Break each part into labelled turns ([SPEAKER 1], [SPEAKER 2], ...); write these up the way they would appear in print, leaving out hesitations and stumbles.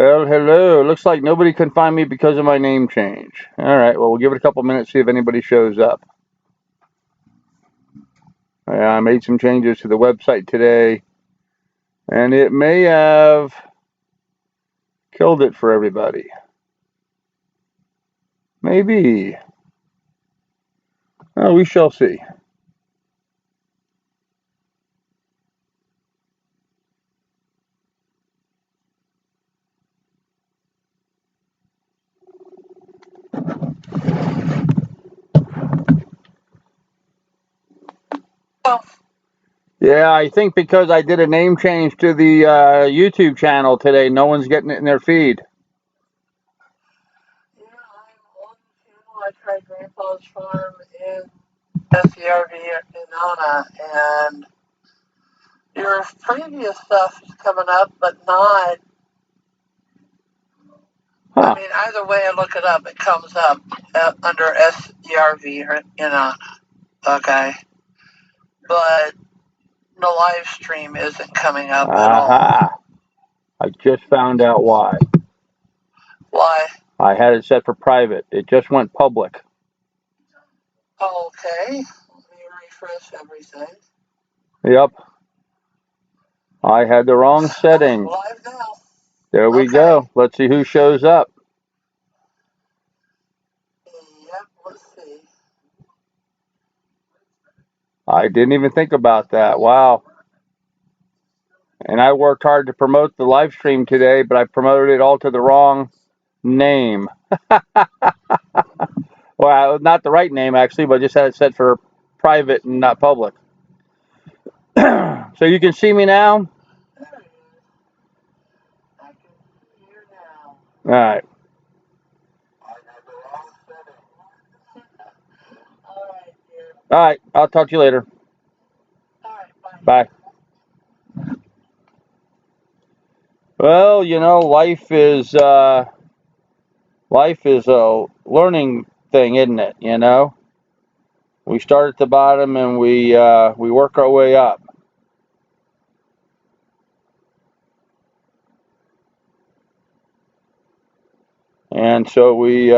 [SPEAKER 1] Well, hello. Looks like nobody can find me because of my name change. All right, well, we'll give it a couple minutes, see if anybody shows up. I made some changes to the website today, and it may have killed it for everybody. Maybe. Oh, we shall see. Yeah, I think because I did a name change to the YouTube channel today, no one's getting it in their feed.
[SPEAKER 2] Yeah, I'm on the channel. I tried Grandpa's Farm in SERV Inanna, and your previous stuff is coming up, but not. I mean, either way I look it up, it comes up under SERV Inanna. Okay. But the live stream isn't coming up at all.
[SPEAKER 1] I just found out why.
[SPEAKER 2] Why?
[SPEAKER 1] I had it set for private. It just went public.
[SPEAKER 2] Okay. Let me refresh everything.
[SPEAKER 1] Yep. I had the wrong setting.
[SPEAKER 2] Live now.
[SPEAKER 1] There we go. Let's see who shows up.
[SPEAKER 2] Yep, let's see.
[SPEAKER 1] I didn't even think about that. Wow. And I worked hard to promote the live stream today, but I promoted it all to the wrong name. Well, not the right name, actually, but I just had it set for private and not public. So you can see me now?
[SPEAKER 2] I can see you now.
[SPEAKER 1] All right. All right. I'll talk to you later.
[SPEAKER 2] All right, bye.
[SPEAKER 1] Bye. Well, you know, life is a learning thing, isn't it? You know, we start at the bottom and we work our way up. And so we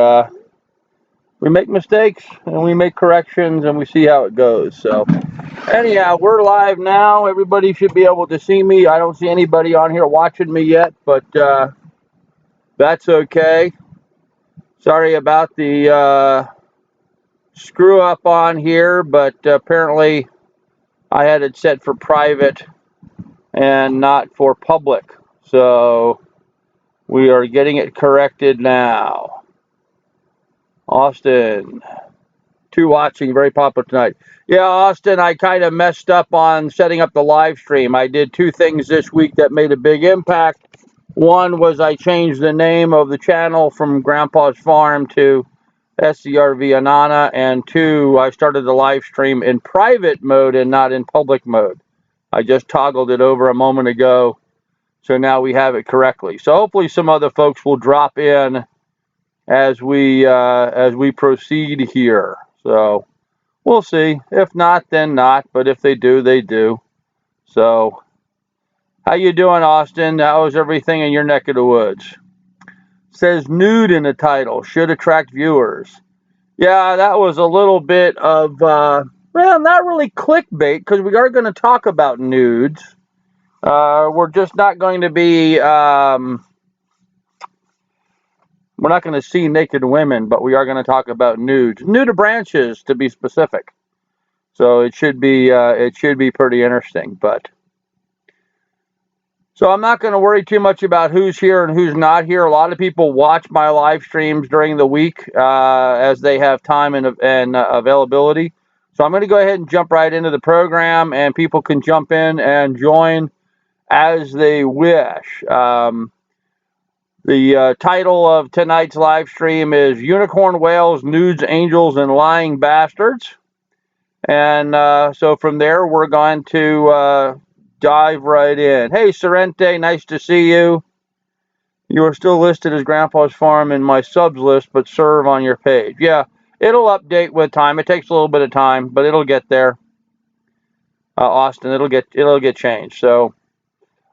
[SPEAKER 1] make mistakes and we make corrections and we see how it goes. So anyhow, we're live now. Everybody should be able to see me. I don't see anybody on here watching me yet, but that's okay. Sorry about the screw up on here, but apparently I had it set for private and not for public. So we are getting it corrected now. Austin, 2 watching, very popular tonight. Yeah, Austin, I kind of messed up on setting up the live stream. I did 2 things this week that made a big impact. One was I changed the name of the channel from Grandpa's Farm to SERV Inanna, and 2, I started the live stream in private mode and not in public mode. I just toggled it over a moment ago, so now we have it correctly. So hopefully some other folks will drop in as we proceed here. So we'll see. If not, then not. But if they do, they do. So how you doing, Austin? How's everything in your neck of the woods? Says nude in the title. Should attract viewers. Yeah, that was a little bit of, well, not really clickbait, because we are going to talk about nudes. We're just not going to be, we're not going to see naked women, but we are going to talk about nudes. Nudibranchs, to be specific. So it should be pretty interesting, but. So I'm not going to worry too much about who's here and who's not here. A lot of people watch my live streams during the week as they have time and availability. So I'm going to go ahead and jump right into the program, and people can jump in and join as they wish. The title of tonight's live stream is Unicorn Whales, Nudes, Angels, and Lying Bastards. And so from there, we're going to dive right in. Hey, Sorrente, nice to see you. You are still listed as Grandpa's Farm in my subs list, but serve on your page. Yeah, it'll update with time. It takes a little bit of time, but it'll get there. Austin, it'll get changed. So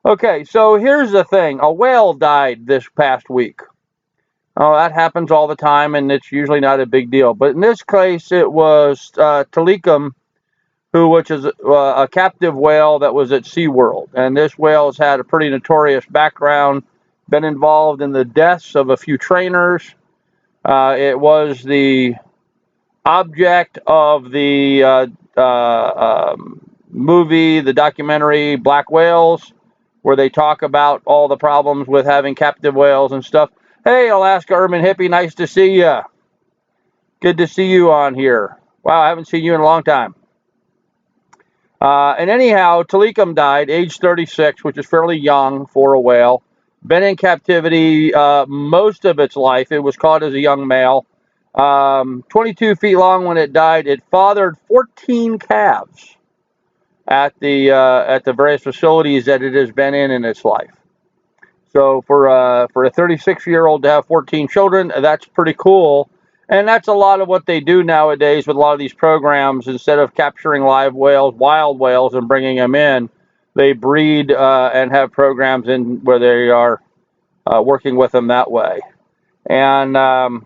[SPEAKER 1] Okay, so here's the thing. A whale died this past week. Oh, that happens all the time, and it's usually not a big deal. But in this case, it was Talikum, which is a captive whale that was at SeaWorld. And this whale has had a pretty notorious background, been involved in the deaths of a few trainers. It was the object of the movie, the documentary Black Whales, where they talk about all the problems with having captive whales and stuff. Hey, Alaska Urban Hippie, nice to see you. Good to see you on here. Wow, I haven't seen you in a long time. And anyhow, Talikum died, age 36, which is fairly young for a whale. Been in captivity most of its life. It was caught as a young male. 22 feet long when it died. It fathered 14 calves at the various facilities that it has been in its life. So for a 36-year-old to have 14 children, that's pretty cool. And that's a lot of what they do nowadays with a lot of these programs. Instead of capturing live whales, wild whales, and bringing them in, they breed and have programs in where they are working with them that way. And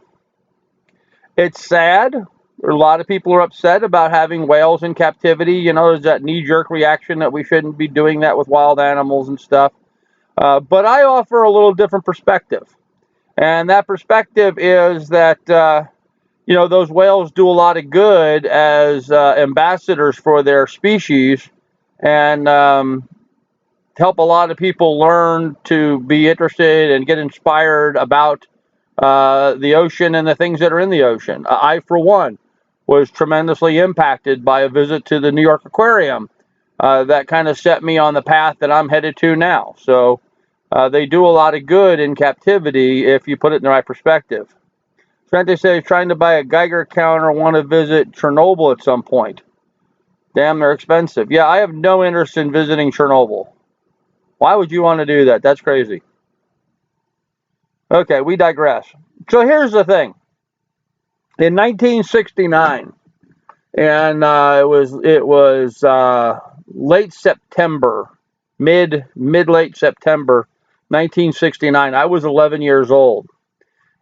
[SPEAKER 1] it's sad. A lot of people are upset about having whales in captivity. You know, there's that knee-jerk reaction that we shouldn't be doing that with wild animals and stuff. But I offer a little different perspective. And that perspective is that, those whales do a lot of good as ambassadors for their species and help a lot of people learn to be interested and get inspired about the ocean and the things that are in the ocean. I, for one, was tremendously impacted by a visit to the New York Aquarium. That kind of set me on the path that I'm headed to now. So they do a lot of good in captivity if you put it in the right perspective. Trente says trying to buy a Geiger counter, want to visit Chernobyl at some point. Damn, they're expensive. Yeah, I have no interest in visiting Chernobyl. Why would you want to do that? That's crazy. Okay, we digress. So here's the thing. In 1969, and it was late September, mid late September, 1969. I was 11 years old,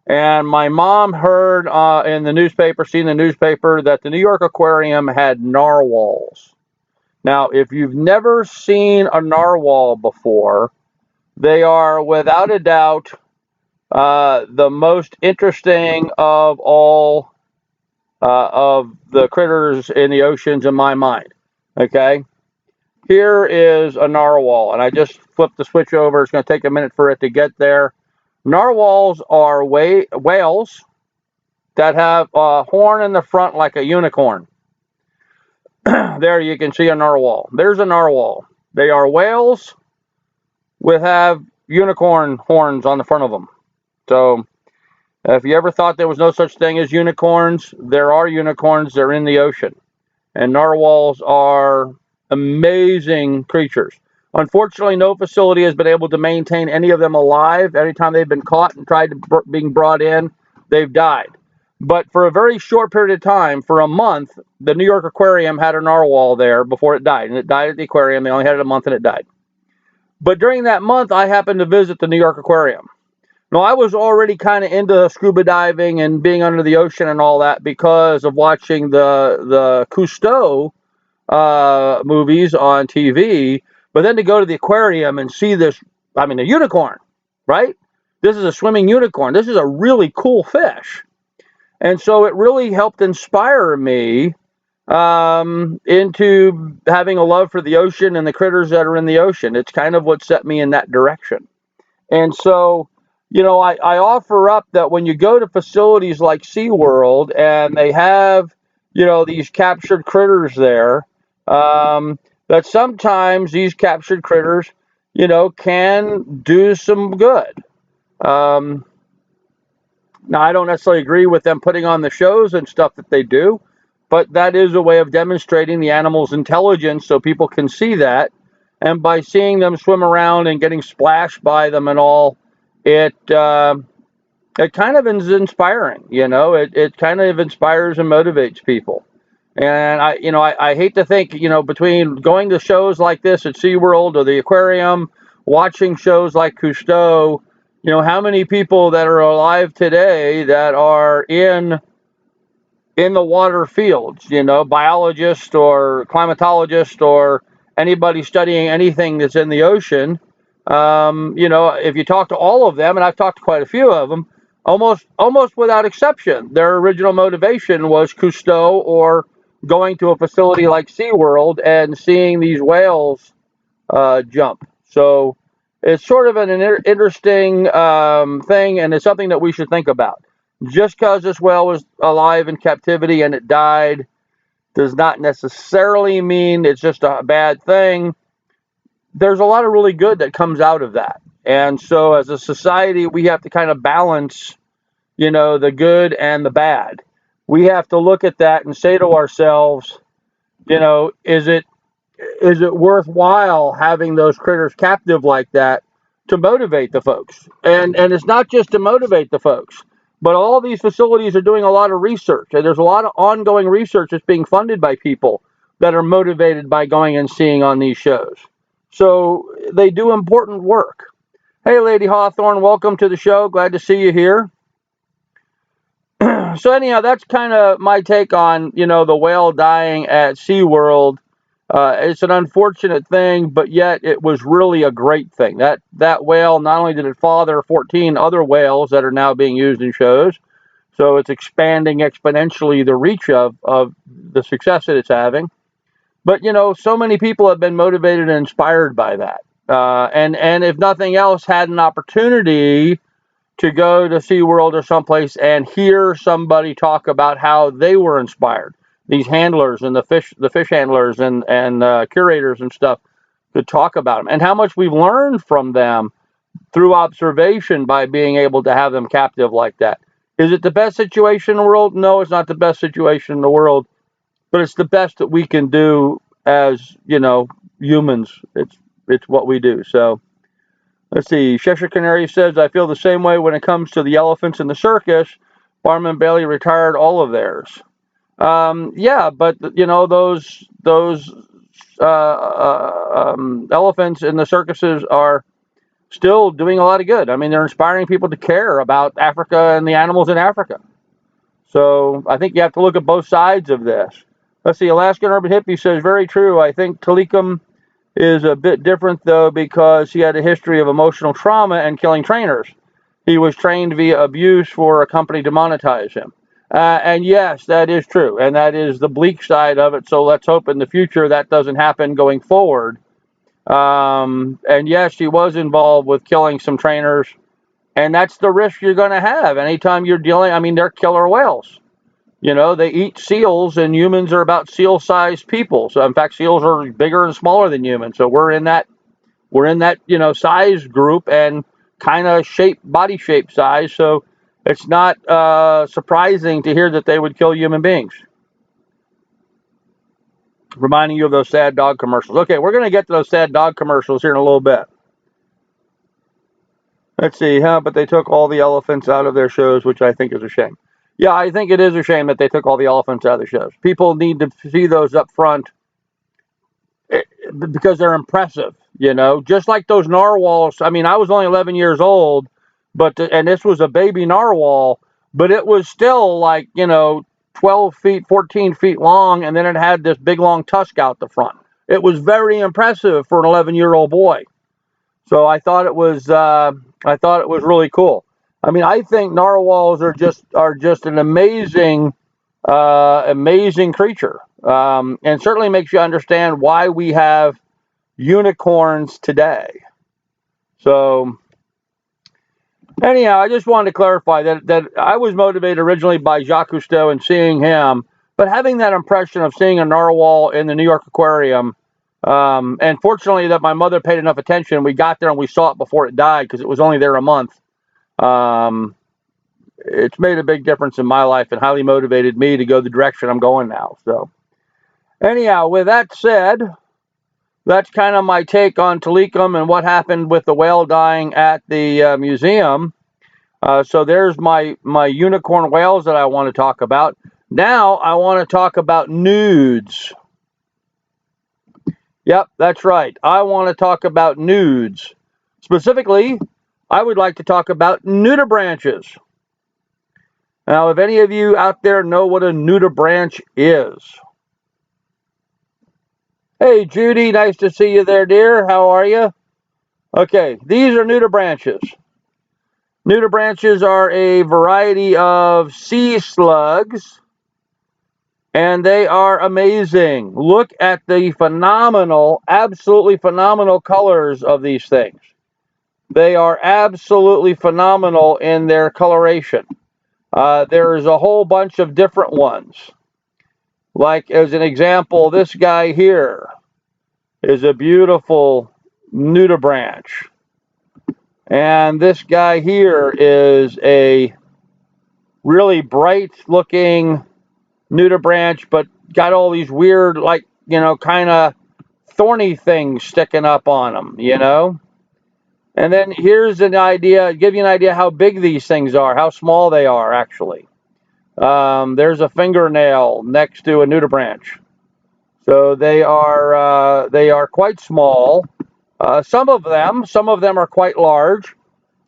[SPEAKER 1] and my mom heard in the newspaper, seen the newspaper, that the New York Aquarium had narwhals. Now, if you've never seen a narwhal before, they are without a doubt the most interesting of all of the critters in the oceans in my mind. Okay, here is a narwhal, and I just flipped the switch over. It's going to take a minute for it to get there. Narwhals are whales that have a horn in the front like a unicorn. There you can see a narwhal. There's a narwhal. They are whales with have unicorn horns on the front of them. So if you ever thought there was no such thing as unicorns, there are unicorns. They're in the ocean. And narwhals are amazing creatures. Unfortunately, no facility has been able to maintain any of them alive. Anytime they've been caught and tried to being brought in, they've died. But for a very short period of time, for a month, the New York Aquarium had a narwhal there before it died. And it died at the aquarium. They only had it a month and it died. But during that month, I happened to visit the New York Aquarium. Now, I was already kind of into scuba diving and being under the ocean and all that because of watching the Cousteau movies on TV. But then to go to the aquarium and see this, I mean, a unicorn, right? This is a swimming unicorn. This is a really cool fish. And so it really helped inspire me into having a love for the ocean and the critters that are in the ocean. It's kind of what set me in that direction. And so, I offer up that when you go to facilities like SeaWorld and they have, these captured critters there, that sometimes these captured critters, can do some good. Now, I don't necessarily agree with them putting on the shows and stuff that they do, but that is a way of demonstrating the animal's intelligence so people can see that. And by seeing them swim around and getting splashed by them and all, it kind of is inspiring. It kind of inspires and motivates people. And I hate to think, between going to shows like this at SeaWorld or the aquarium watching shows like Cousteau, how many people that are alive today that are in the water fields, biologists or climatologists or anybody studying anything that's in the ocean. If you talk to all of them, and I've talked to quite a few of them, almost without exception, their original motivation was Cousteau or going to a facility like SeaWorld and seeing these whales jump. So it's sort of an interesting thing, and it's something that we should think about. Just because this whale was alive in captivity and it died does not necessarily mean it's just a bad thing. There's a lot of really good that comes out of that. And so as a society, we have to kind of balance, the good and the bad. We have to look at that and say to ourselves, is it worthwhile having those critters captive like that to motivate the folks? And it's not just to motivate the folks, but all these facilities are doing a lot of research, and there's a lot of ongoing research that's being funded by people that are motivated by going and seeing on these shows. So they do important work. Hey, Lady Hawthorne, welcome to the show. Glad to see you here. So anyhow, that's kind of my take on, the whale dying at SeaWorld. It's an unfortunate thing, but yet it was really a great thing. That whale, not only did it father 14 other whales that are now being used in shows, so it's expanding exponentially the reach of the success that it's having. But, so many people have been motivated and inspired by that. And if nothing else, had an opportunity to go to SeaWorld or someplace and hear somebody talk about how they were inspired. These handlers and the fish handlers and curators and stuff to talk about them and how much we've learned from them through observation by being able to have them captive like that. Is it the best situation in the world? No, it's not the best situation in the world, but it's the best that we can do as, humans. It's what we do. So let's see. Cheshire Canary says, I feel the same way when it comes to the elephants in the circus. Barnum and Bailey retired all of theirs. Yeah, but those elephants in the circuses are still doing a lot of good. I mean, they're inspiring people to care about Africa and the animals in Africa. So I think you have to look at both sides of this. Let's see. Alaskan Urban Hippie says, very true. I think Talikum is a bit different, though, because he had a history of emotional trauma and killing trainers. He was trained via abuse for a company to monetize him. And yes, that is true. And that is the bleak side of it. So let's hope in the future that doesn't happen going forward. And yes, he was involved with killing some trainers. And that's the risk you're going to have anytime you're dealing. I mean, they're killer whales. They eat seals, and humans are about seal-sized people. So, in fact, seals are bigger and smaller than humans. So we're in that size group and kind of body shape size. So it's not surprising to hear that they would kill human beings. Reminding you of those sad dog commercials. Okay, we're going to get to those sad dog commercials here in a little bit. Let's see, but they took all the elephants out of their shows, which I think is a shame. Yeah, I think it is a shame that they took all the elephants out of the shows. People need to see those up front because they're impressive, just like those narwhals. I mean, I was only 11 years old, and this was a baby narwhal, but it was still like, 12 feet, 14 feet long, and then it had this big long tusk out the front. It was very impressive for an 11-year-old boy. So I thought it was really cool. I mean, I think narwhals are just an amazing creature, and certainly makes you understand why we have unicorns today. So anyhow, I just wanted to clarify that I was motivated originally by Jacques Cousteau and seeing him, but having that impression of seeing a narwhal in the New York Aquarium, and fortunately that my mother paid enough attention, we got there and we saw it before it died because it was only there a month. It's made a big difference in my life and highly motivated me to go the direction I'm going now. So anyhow, with that said, that's kind of my take on Talikum and what happened with the whale dying at the museum. So there's my unicorn whales that I want to talk about. Now I want to talk about nudes. Yep, that's right. I want to talk about nudes. Specifically, I would like to talk about nudibranches. Now, if any of you out there know what a nudibranch is. Hey, Judy, nice to see you there, dear. How are you? Okay, these are nudibranches. Nudibranches are a variety of sea slugs, and they are amazing. Look at the phenomenal, absolutely phenomenal colors of these things. They are absolutely phenomenal in their coloration. There's a whole bunch of different ones. Like, as an example, this guy here is a beautiful nudibranch. And this guy here is a really bright looking nudibranch, but got all these weird, like, kind of thorny things sticking up on them. And then here's an idea, give you an idea how big these things are, how small they are, actually. There's a fingernail next to a nudibranch. So they are quite small. Some of them are quite large.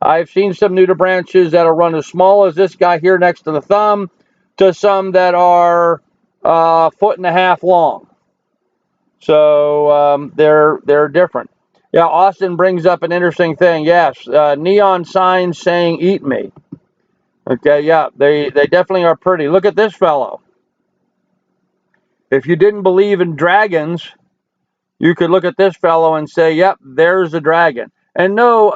[SPEAKER 1] I've seen some nudibranches that'll run as small as this guy here next to the thumb, to some that are 1.5 long. So they're different. Yeah, Austin brings up an interesting thing. Yes, neon signs saying "Eat me." Okay, yeah, they definitely are pretty. Look at this fellow. If you didn't believe in dragons, you could look at this fellow and say, "Yep, there's a dragon." And no,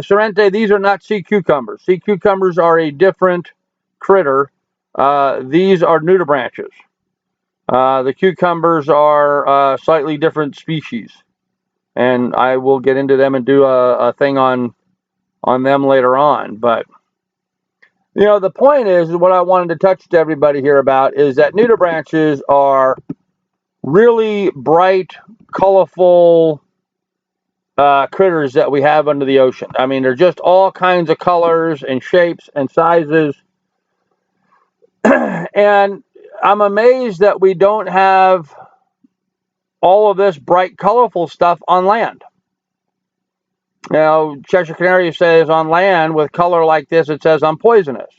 [SPEAKER 1] Sorrente, these are not sea cucumbers. Sea cucumbers are a different critter. These are nudibranches. The cucumbers are slightly different species, and I will get into them and do a thing on them later on. But the point is, what I wanted to touch to everybody here about is that nudibranches are really bright, colorful critters that we have under the ocean. I mean, they're just all kinds of colors and shapes and sizes. And I'm amazed that we don't have all of this bright, colorful stuff on land. Now, Cheshire Canary says on land with color like this, it says I'm poisonous.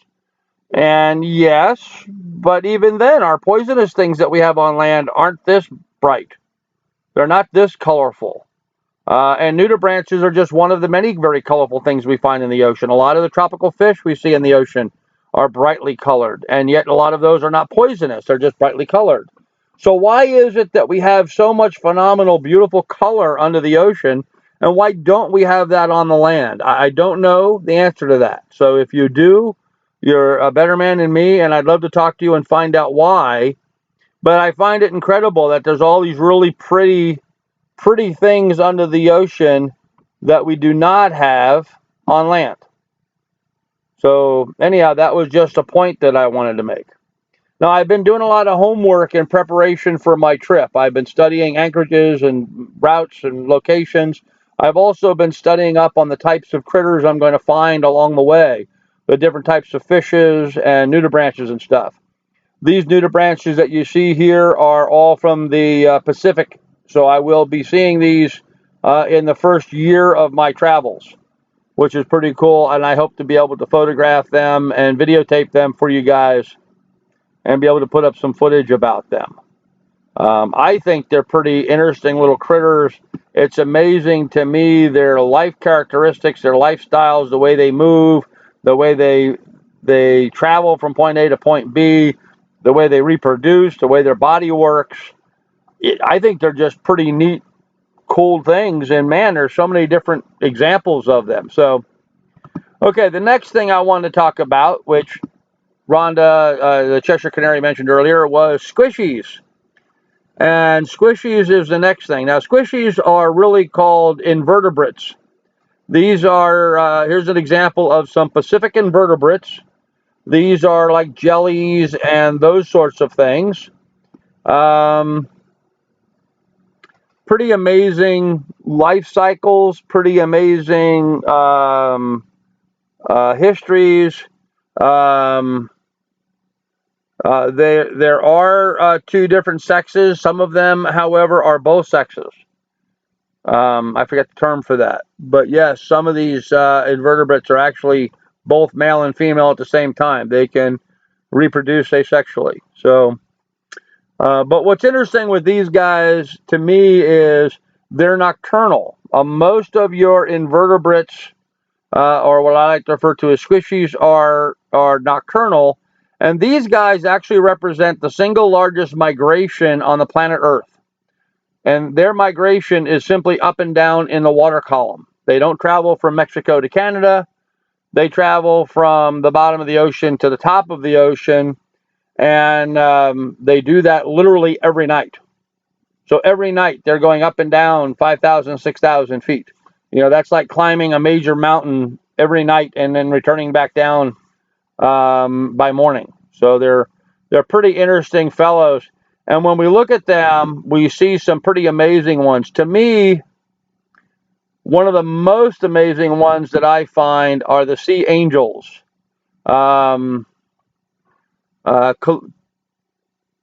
[SPEAKER 1] And yes, but even then, our poisonous things that we have on land aren't this bright. They're not this colorful. And nudibranches are just one of the many very colorful things we find in the ocean. A lot of the tropical fish we see in the ocean are brightly colored, and yet a lot of those are not poisonous. They're just brightly colored. So why is it that we have so much phenomenal, beautiful color under the ocean, and why don't we have that on the land? I don't know the answer to that. So if you do, you're a better man than me, and I'd love to talk to you and find out why. But I find it incredible that there's all these really pretty things under the ocean that we do not have on land. So anyhow, that was just a point that I wanted to make. Now, I've been doing a lot of homework in preparation for my trip. I've been studying anchorages and routes and locations. I've also been studying up on the types of critters I'm going to find along the way, the different types of fishes and nudibranches and stuff. These nudibranches that you see here are all from the Pacific, so I will be seeing these in the first year of my travels, which is pretty cool, and I hope to be able to photograph them and videotape them for you guys and be able to put up some footage about them. I think they're pretty interesting little critters. It's amazing to me their life characteristics, their lifestyles, the way they move, the way they travel from point A to point B, the way they reproduce, the way their body works. I think they're just pretty neat, cool things. And man, there's so many different examples of them. So, okay, the next thing I wanted to talk about, which Rhonda, the Cheshire Canary, mentioned earlier, was squishies. And squishies is the next thing. Now, squishies are really called invertebrates. These are, here's an example of some Pacific invertebrates. These are like jellies and those sorts of things. Pretty amazing life cycles, pretty amazing histories. There are two different sexes. Some of them, however, are both sexes. I forget the term for that. But yes, some of these invertebrates are actually both male and female at the same time. They can reproduce asexually. So, but what's interesting with these guys to me is they're nocturnal. Most of your invertebrates, or what I like to refer to as squishies, are nocturnal, and these guys actually represent the single largest migration on the planet Earth. And their migration is simply up and down in the water column. They don't travel from Mexico to Canada. They travel from the bottom of the ocean to the top of the ocean, and they do that literally every night. So every night they're going up and down 5,000, 6,000 feet. That's like climbing a major mountain every night and then returning back down by morning. So they're pretty interesting fellows. And when we look at them, we see some pretty amazing ones. To me, one of the most amazing ones that I find are the sea angels. Um,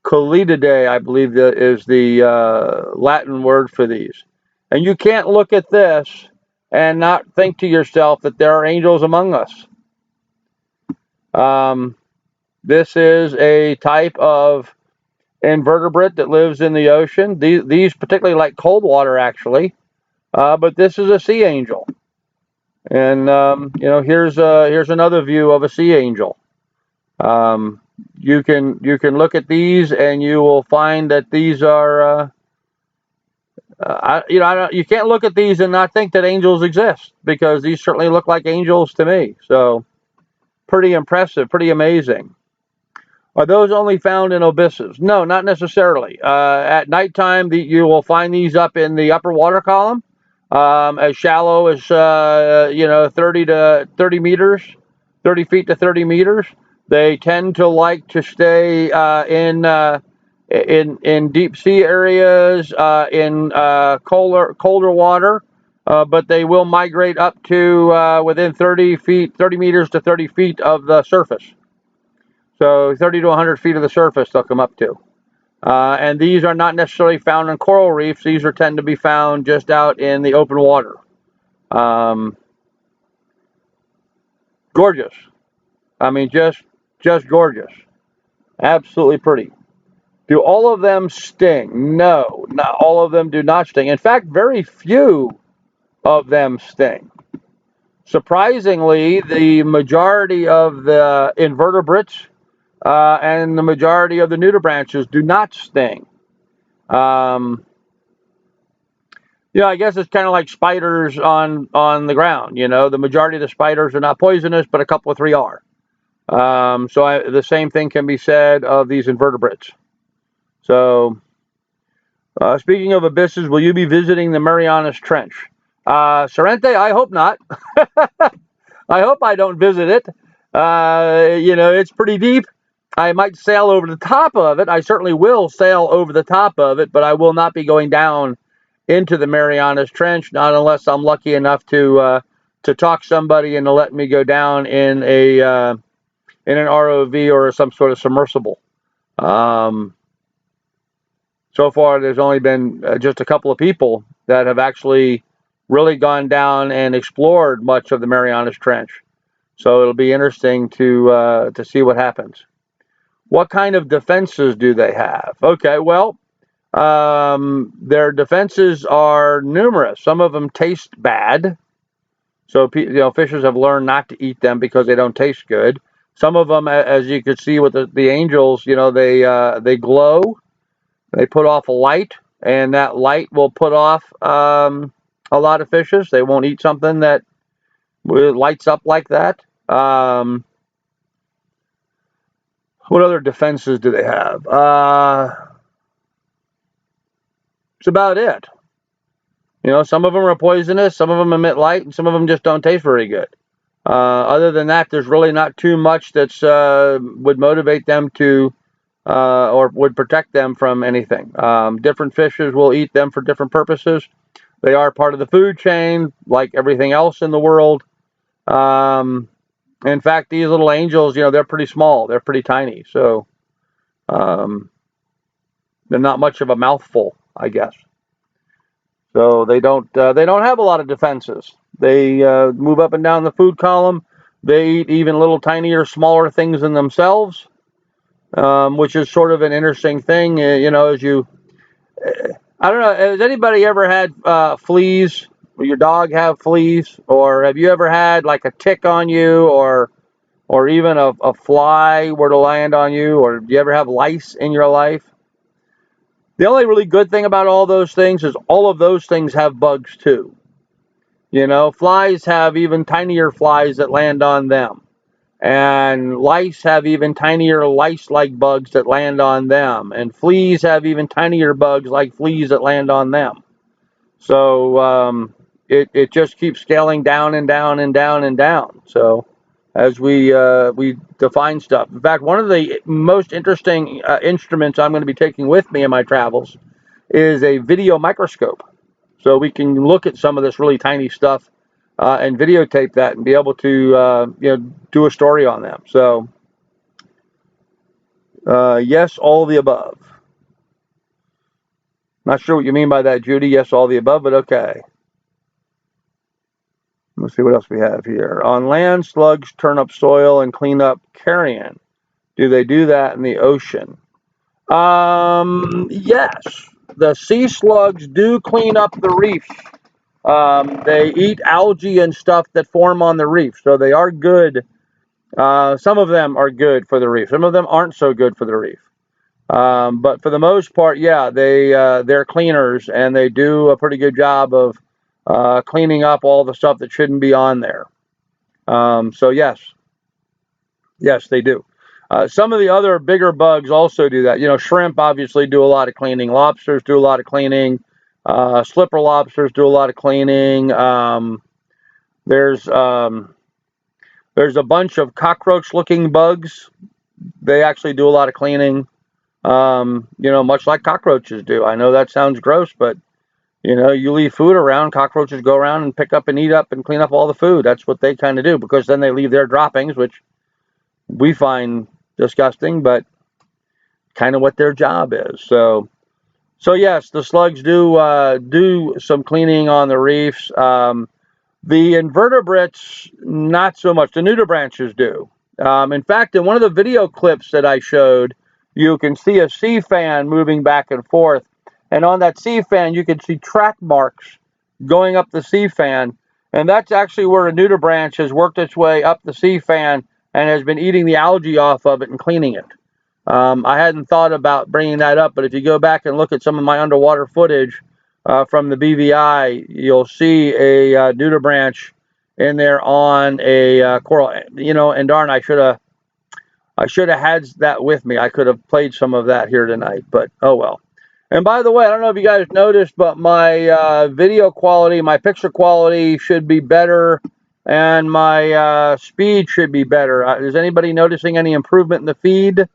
[SPEAKER 1] Colididae, I believe, is the Latin word for these. And you can't look at this and not think to yourself that there are angels among us. This is a type of invertebrate that lives in the ocean. These particularly like cold water, actually. But this is a sea angel. And here's another view of a sea angel. You can look at these and you will find that these are you can't look at these and not think that angels exist, because these certainly look like angels to me. So pretty impressive, pretty amazing. Are those only found in abysses? No, not necessarily. At nighttime, you will find these up in the upper water column, as shallow as 30 meters, 30 feet to 30 meters. They tend to like to stay in deep sea areas, in colder water, but they will migrate up to within 30 meters to 30 feet of the surface. So 30 to 100 feet of the surface they'll come up to. And these are not necessarily found in coral reefs. These tend to be found just out in the open water. Gorgeous. I mean, just gorgeous. Absolutely pretty. Do all of them sting? No, not all of them do not sting. In fact, very few of them sting. Surprisingly, the majority of the invertebrates and the majority of the nudibranchs do not sting. I guess it's kind of like spiders on the ground. The majority of the spiders are not poisonous, but a couple of three are. The same thing can be said of these invertebrates. So, speaking of abysses, will you be visiting the Marianas Trench? Sorrente, I hope not. I hope I don't visit it. It's pretty deep. I might sail over the top of it. I certainly will sail over the top of it, but I will not be going down into the Marianas Trench, not unless I'm lucky enough to talk somebody into letting me go down in an ROV or some sort of submersible. So far, there's only been just a couple of people that have actually really gone down and explored much of the Marianas Trench. So it'll be interesting to see what happens. What kind of defenses do they have? Okay, well, their defenses are numerous. Some of them taste bad. So fishers have learned not to eat them because they don't taste good. Some of them, as you could see with the angels, they glow. They put off a light, and that light will put off a lot of fishes. They won't eat something that lights up like that. What other defenses do they have? It's about it. Some of them are poisonous, some of them emit light, and some of them just don't taste very good. Other than that, there's really not too much that's would motivate them to or would protect them from anything. Different fishes will eat them for different purposes. They are part of the food chain, like everything else in the world. In fact, these little angels, they're pretty small. They're pretty tiny. So they're not much of a mouthful, I guess. So they don't have a lot of defenses. They move up and down the food column. They eat even little tinier, smaller things than themselves, which is sort of an interesting thing. As you, I don't know, has anybody ever had fleas? Will your dog have fleas? Or have you ever had like a tick on you, or even a fly were to land on you? Or do you ever have lice in your life? The only really good thing about all those things is all of those things have bugs too. Flies have even tinier flies that land on them. And lice have even tinier lice-like bugs that land on them. And fleas have even tinier bugs like fleas that land on them. So it just keeps scaling down and down and down and down. So as we define stuff. In fact, one of the most interesting instruments I'm going to be taking with me in my travels is a video microscope. So we can look at some of this really tiny stuff and videotape that and be able to do a story on them. So yes, all the above. Not sure what you mean by that, Judy. Yes, all the above, but okay. Let's see what else we have here. On land, slugs turn up soil and clean up carrion. Do they do that in the ocean? Yes. The sea slugs do clean up the reefs. They eat algae and stuff that form on the reef, so they are good. Some of them are good for the reef. Some of them aren't so good for the reef. But for the most part, yeah, they're cleaners, and they do a pretty good job of cleaning up all the stuff that shouldn't be on there. So yes, they do. Some of the other bigger bugs also do that. Shrimp obviously do a lot of cleaning. Lobsters do a lot of cleaning. Slipper lobsters do a lot of cleaning. There's a bunch of cockroach-looking bugs. They actually do a lot of cleaning. Much like cockroaches do. I know that sounds gross, but you leave food around, cockroaches go around and pick up and eat up and clean up all the food. That's what they kind of do, because then they leave their droppings, which we find disgusting, but kind of what their job is. So yes, the slugs do some cleaning on the reefs. The invertebrates, not so much. The nudibranchs do. In fact, in one of the video clips that I showed, you can see a sea fan moving back and forth. And on that sea fan, you can see track marks going up the sea fan. And that's actually where a nudibranch has worked its way up the sea fan and has been eating the algae off of it and cleaning it. I hadn't thought about bringing that up, but if you go back and look at some of my underwater footage from the BVI, you'll see a nudibranch in there on a coral. And darn, I should have had that with me. I could have played some of that here tonight, but oh well. And by the way, I don't know if you guys noticed, but my video quality, my picture quality should be better, and my speed should be better. Is anybody noticing any improvement in the feed?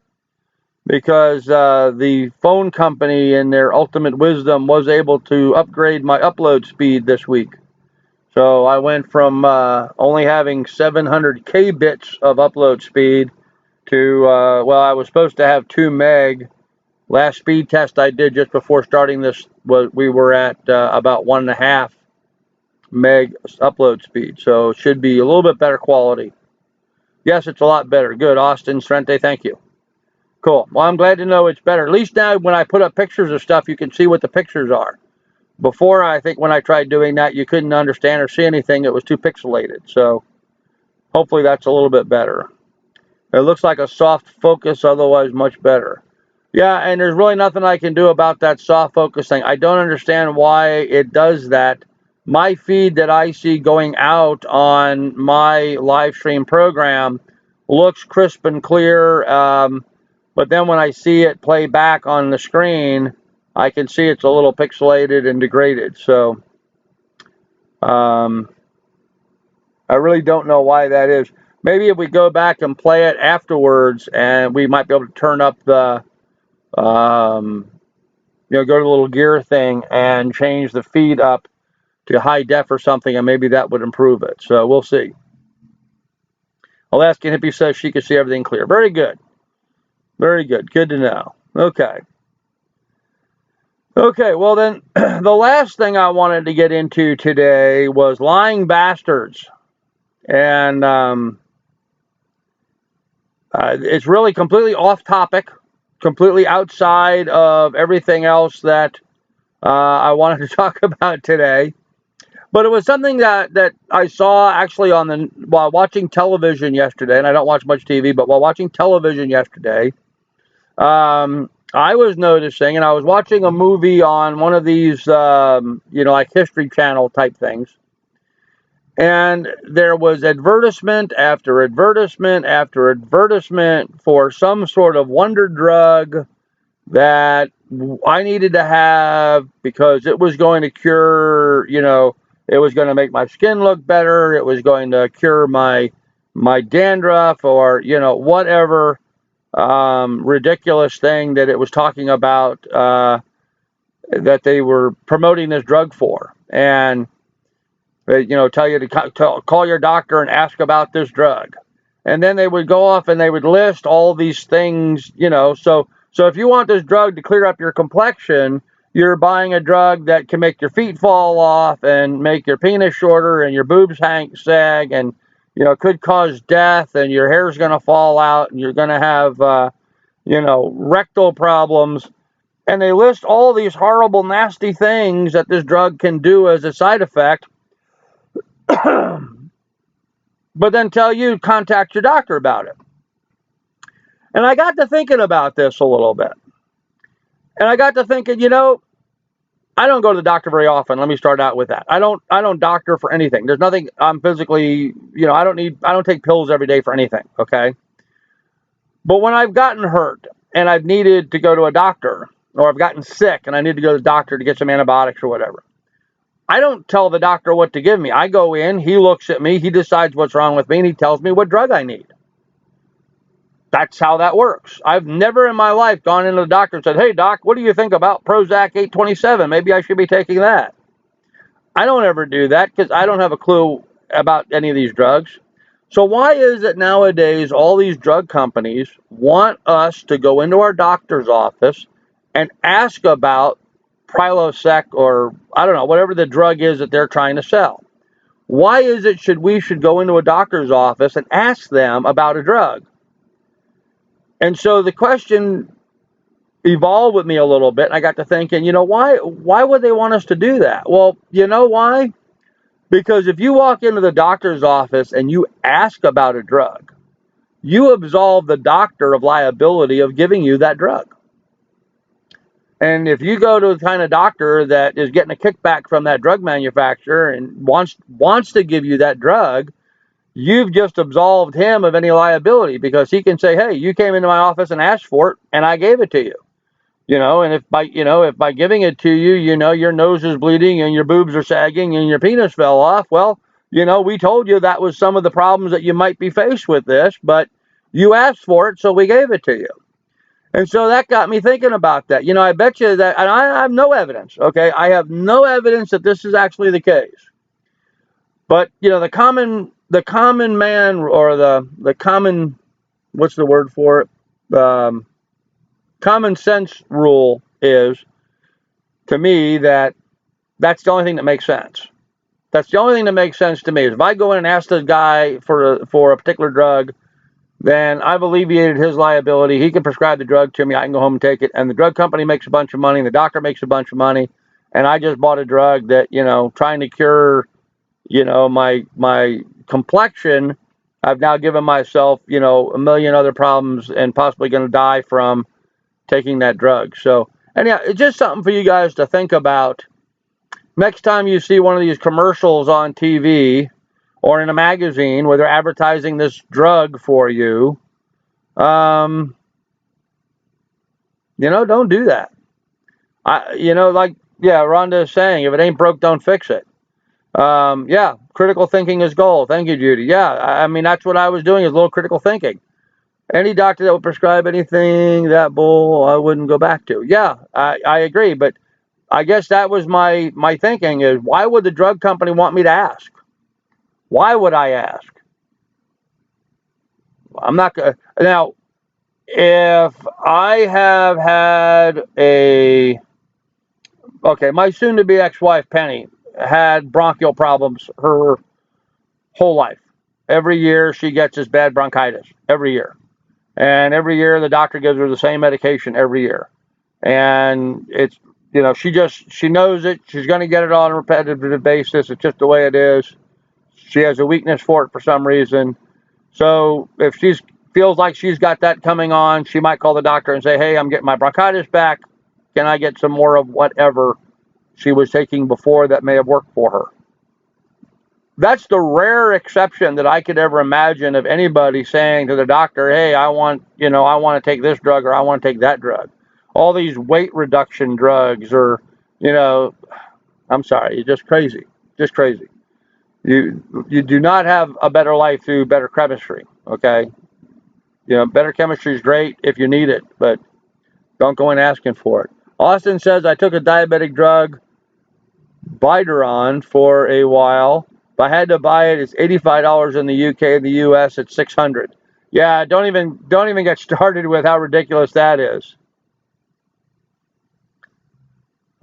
[SPEAKER 1] Because the phone company, in their ultimate wisdom, was able to upgrade my upload speed this week. So I went from only having 700 kbits of upload speed to, I was supposed to have 2 meg. Last speed test I did just before starting this, we were at about 1.5 meg upload speed. So it should be a little bit better quality. Yes, it's a lot better. Good, Austin Strente, thank you. Cool. Well, I'm glad to know it's better. At least now when I put up pictures of stuff, you can see what the pictures are. Before, I think when I tried doing that, you couldn't understand or see anything. It was too pixelated. So hopefully that's a little bit better. It looks like a soft focus, otherwise much better. Yeah, and there's really nothing I can do about that soft focus thing. I don't understand why it does that. My feed that I see going out on my live stream program looks crisp and clear. But then when I see it play back on the screen, I can see it's a little pixelated and degraded. So I really don't know why that is. Maybe if we go back and play it afterwards, and we might be able to turn up the, go to the little gear thing and change the feed up to high def or something, and maybe that would improve it. So we'll see. Alaskan Hippie says she can see everything clear. Very good. Very good. Good to know. Okay. Okay, well then, the last thing I wanted to get into today was lying bastards. And it's really completely off topic, completely outside of everything else that I wanted to talk about today. But it was something that I saw actually while watching television yesterday, and I don't watch much TV, but while watching television yesterday, I was noticing, and I was watching a movie on one of these, like History Channel type things, and there was advertisement after advertisement after advertisement for some sort of wonder drug that I needed to have because it was going to cure, it was going to make my skin look better. It was going to cure my dandruff or, whatever ridiculous thing that it was talking about that they were promoting this drug for. And they, tell you to call your doctor and ask about this drug. And then they would go off and they would list all these things, So if you want this drug to clear up your complexion, you're buying a drug that can make your feet fall off and make your penis shorter and your boobs sag and, could cause death and your hair's going to fall out and you're going to have, rectal problems. And they list all these horrible, nasty things that this drug can do as a side effect. But then tell you contact your doctor about it. And I got to thinking about this a little bit. And I got to thinking, I don't go to the doctor very often. Let me start out with that. I don't doctor for anything. There's nothing I'm physically, I don't take pills every day for anything, okay? But when I've gotten hurt and I've needed to go to a doctor, or I've gotten sick and I need to go to the doctor to get some antibiotics or whatever, I don't tell the doctor what to give me. I go in, he looks at me, he decides what's wrong with me, and he tells me what drug I need. That's how that works. I've never in my life gone into the doctor and said, hey, doc, what do you think about Prozac 827? Maybe I should be taking that. I don't ever do that because I don't have a clue about any of these drugs. So why is it nowadays all these drug companies want us to go into our doctor's office and ask about Prilosec or, I don't know, whatever the drug is that they're trying to sell? Why is it we should go into a doctor's office and ask them about a drug? And so the question evolved with me a little bit, and I got to thinking, why would they want us to do that? Well, you know why? Because if you walk into the doctor's office and you ask about a drug, you absolve the doctor of liability of giving you that drug. And if you go to the kind of doctor that is getting a kickback from that drug manufacturer and wants to give you that drug, you've just absolved him of any liability because he can say, hey, you came into my office and asked for it and I gave it to you. And if by giving it to you, your nose is bleeding and your boobs are sagging and your penis fell off, well, we told you that was some of the problems that you might be faced with this, but you asked for it, so we gave it to you. And so that got me thinking about that. I bet you that, and I have no evidence, okay? I have no evidence that this is actually the case. But, the common man or the common, what's the word for it? Common sense rule is, to me, that's the only thing that makes sense. That's the only thing that makes sense to me is if I go in and ask this guy for a particular drug, then I've alleviated his liability. He can prescribe the drug to me. I can go home and take it. And the drug company makes a bunch of money. And the doctor makes a bunch of money. And I just bought a drug that, trying to cure, my complexion. I've now given myself, a million other problems and possibly going to die from taking that drug. So, anyhow, it's just something for you guys to think about. Next time you see one of these commercials on TV or in a magazine where they're advertising this drug for you, don't do that. Rhonda is saying, if it ain't broke, don't fix it. Critical thinking is gold. Thank you, Judy. Yeah, I mean, that's what I was doing is a little critical thinking. Any doctor that would prescribe anything, that bull, I wouldn't go back to. Yeah, I agree. But I guess that was my thinking is, why would the drug company want me to ask? Why would I ask? I'm not going to. Now, if I have had a okay, my soon-to-be ex-wife, Penny, had bronchial problems her whole life. Every year she gets this bad bronchitis, every year. And every year the doctor gives her the same medication every year. And it's, she knows it. She's going to get it on a repetitive basis. It's just the way it is. She has a weakness for it for some reason. So if she feels like she's got that coming on, she might call the doctor and say, hey, I'm getting my bronchitis back. Can I get some more of whatever she was taking before that may have worked for her? That's the rare exception that I could ever imagine of anybody saying to the doctor, hey, I want to take this drug or I want to take that drug. All these weight reduction drugs or, I'm sorry, you're just crazy. Just crazy. You do not have a better life through better chemistry, okay? Better chemistry is great if you need it, but don't go in asking for it. Austin says, I took a diabetic drug, Bideron, for a while. If I had to buy it, it's $85 in the UK. In the US, it's $600. Yeah, don't even get started with how ridiculous that is.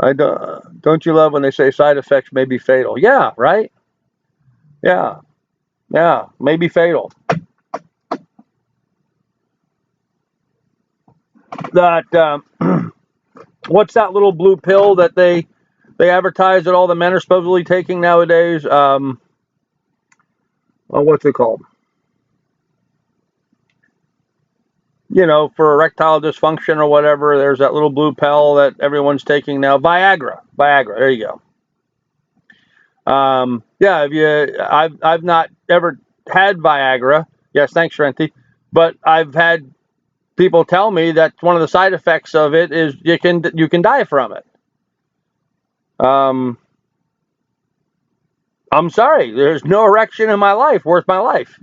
[SPEAKER 1] Don't you love when they say side effects may be fatal? Yeah, right? Yeah, may be fatal. That what's that little blue pill that they advertise that all the men are supposedly taking nowadays? What's it called? For erectile dysfunction or whatever, there's that little blue pill that everyone's taking now. Viagra. There you go. I've not ever had Viagra. Yes, thanks, Renty. But I've had people tell me that one of the side effects of it is you can die from it. I'm sorry, there's no erection in my life worth my life.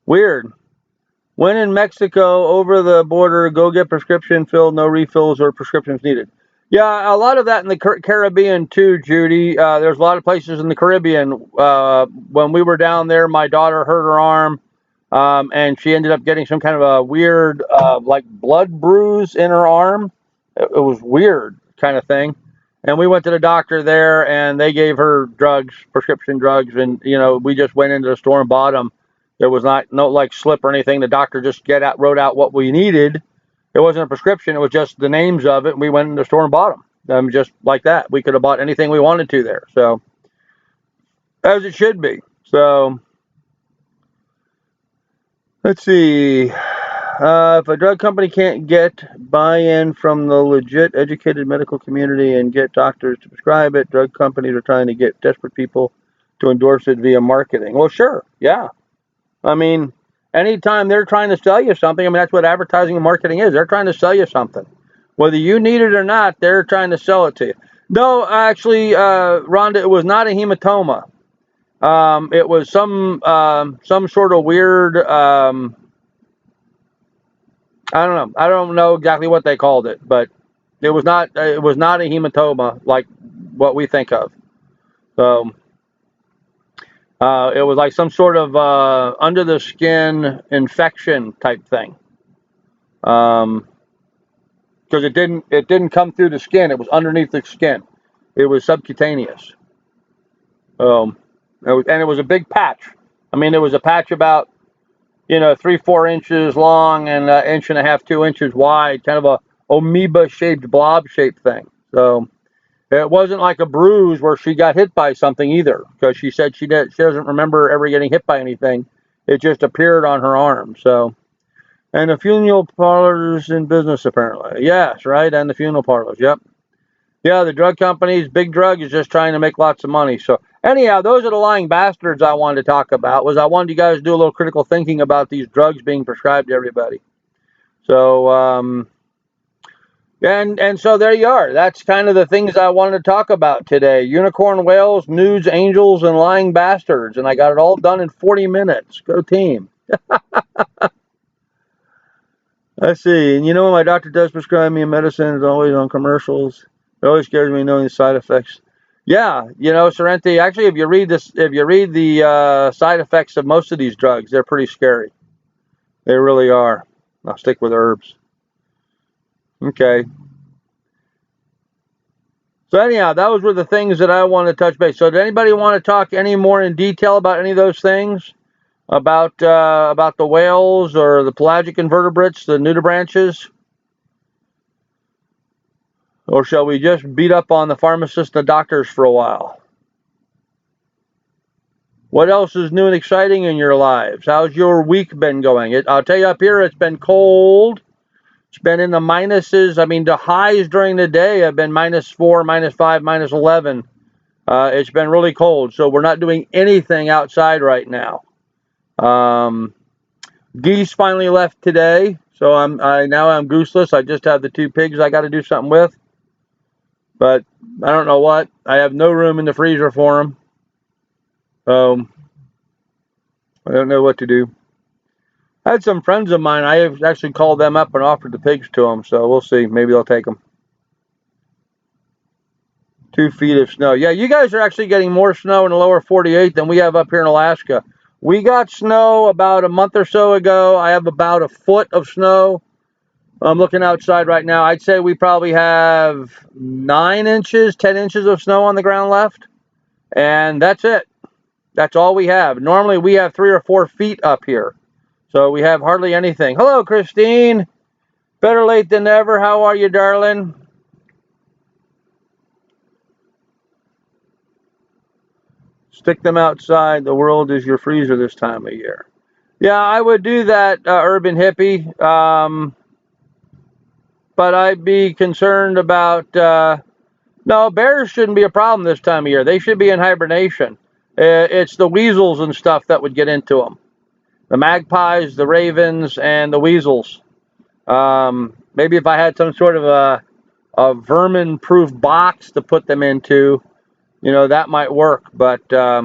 [SPEAKER 1] Weird. When in Mexico, over the border, go get prescription filled, no refills or prescriptions needed. Yeah, a lot of that in the Caribbean too, Judy. There's a lot of places in the Caribbean. When we were down there, my daughter hurt her arm, and she ended up getting some kind of a weird, like blood bruise in her arm. It was weird kind of thing. And we went to the doctor there, and they gave her drugs, prescription drugs, and we just went into the store and bought them. There was no like slip or anything. The doctor just wrote out what we needed. It wasn't a prescription. It was just the names of it. And we went in the store and bought them. Just like that. We could have bought anything we wanted to there. So, as it should be. So, let's see. If a drug company can't get buy-in from the legit educated medical community and get doctors to prescribe it, drug companies are trying to get desperate people to endorse it via marketing. Well, sure. Yeah. I mean, anytime they're trying to sell you something, that's what advertising and marketing is. They're trying to sell you something. Whether you need it or not, they're trying to sell it to you. No, actually, Rhonda, it was not a hematoma. It was some sort of weird, I don't know. I don't know exactly what they called it, but it was not a hematoma like what we think of. So it was like some sort of under the skin infection type thing. Because it didn't come through the skin. It was underneath the skin. It was subcutaneous. And it was a big patch. It was a patch about 3-4 inches long and an inch and a half, 2 inches wide, kind of a amoeba shaped, blob shaped thing. So it wasn't like a bruise where she got hit by something either, because she said she doesn't remember ever getting hit by anything. It just appeared on her arm. So, and the funeral parlors in business apparently. Yes, right, and the funeral parlors. Yep. Yeah, the drug companies, big drug is just trying to make lots of money. So anyhow, those are the lying bastards I wanted to talk about. I wanted you guys to do a little critical thinking about these drugs being prescribed to everybody. So and so there you are. That's kind of the things I wanted to talk about today. Unicorn whales, nudes, angels, and lying bastards. And I got it all done in 40 minutes. Go team. Let's see. And when my doctor does prescribe me a medicine, it's always on commercials. It always scares me knowing the side effects. Yeah, Sorrenti, actually, if you read the side effects of most of these drugs, they're pretty scary. They really are. I'll stick with herbs. Okay. So anyhow, those were the things that I wanted to touch base. So did anybody want to talk any more in detail about any of those things? About the whales or the pelagic invertebrates, the nudibranches? Or shall we just beat up on the pharmacists and the doctors for a while? What else is new and exciting in your lives? How's your week been going? I'll tell you, up here it's been cold. It's been in the minuses. I mean, the highs during the day have been -4, -5, -11. It's been really cold, so we're not doing anything outside right now. Geese finally left today, so I'm gooseless. I just have the 2 pigs I got to do something with, but I don't know what. I have no room in the freezer for them, so I don't know what to do. I had some friends of mine. I have actually called them up and offered the pigs to them, so we'll see. Maybe they'll take them. 2 feet of snow. Yeah, you guys are actually getting more snow in the lower 48 than we have up here in Alaska. We got snow about a month or so ago. I have about a foot of snow. I'm looking outside right now. I'd say we probably have 9 inches, 10 inches of snow on the ground left. And that's it. That's all we have. Normally we have 3 or 4 feet up here. So we have hardly anything. Hello, Christine. Better late than never. How are you, darling? Stick them outside. The world is your freezer this time of year. Yeah, I would do that, urban hippie. But I'd be concerned about... no, bears shouldn't be a problem this time of year. They should be in hibernation. It's the weasels and stuff that would get into them. The magpies, the ravens, and the weasels. Maybe if I had some sort of a vermin-proof box to put them into, that might work. But I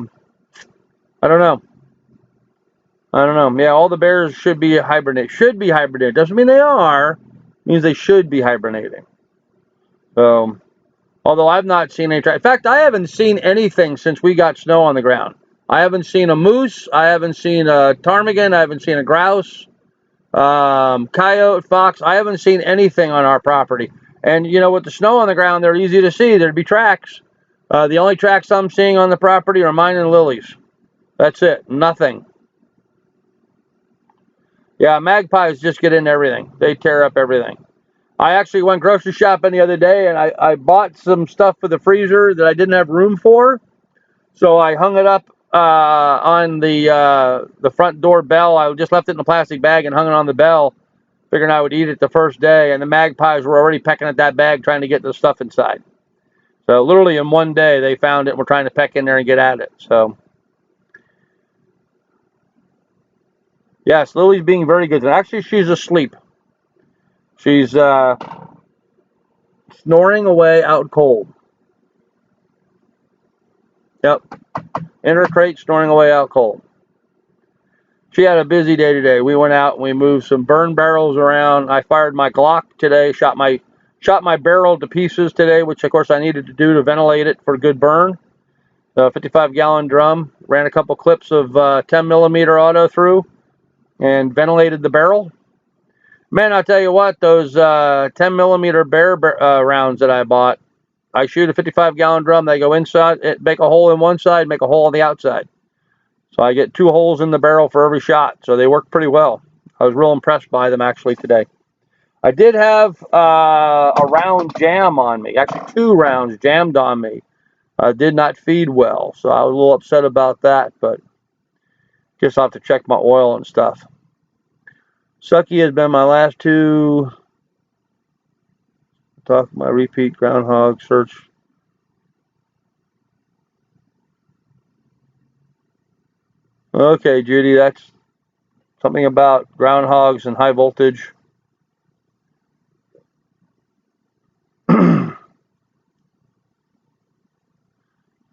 [SPEAKER 1] don't know. Yeah, all the bears should be hibernate. Should be hibernating. Doesn't mean they are. It means they should be hibernating. So, although I've not seen any. In fact, I haven't seen anything since we got snow on the ground. I haven't seen a moose. I haven't seen a ptarmigan. I haven't seen a grouse, coyote, fox. I haven't seen anything on our property. And with the snow on the ground, they're easy to see. There'd be tracks. The only tracks I'm seeing on the property are mine and Lily's. That's it. Nothing. Yeah, magpies just get into everything. They tear up everything. I actually went grocery shopping the other day, and I bought some stuff for the freezer that I didn't have room for. So I hung it up on the front door bell. I just left it in a plastic bag and hung it on the bell, figuring I would eat it the first day. And the magpies were already pecking at that bag, trying to get the stuff inside. So literally in one day, they found it and were trying to peck in there and get at it. So yes, Lily's being very good. Actually, she's asleep. She's snoring away out cold. Yep. In her crate, snoring away out cold. She had a busy day today. We went out and we moved some burn barrels around. I fired my Glock today, shot my barrel to pieces today, which of course I needed to do to ventilate it for good burn. The 55-gallon drum, ran a couple clips of 10mm auto through and ventilated the barrel. Man, I'll tell you what, those 10mm bear rounds that I bought, I shoot a 55-gallon drum, they go inside, make a hole in one side, make a hole on the outside. So I get 2 holes in the barrel for every shot. So they work pretty well. I was real impressed by them actually today. I did have a round jam on me. Actually, 2 rounds jammed on me. Did not feed well. So I was a little upset about that. But guess I'll have to check my oil and stuff. Sucky has been my last 2. Talk my repeat groundhog search. Okay, Judy, that's something about groundhogs and high voltage.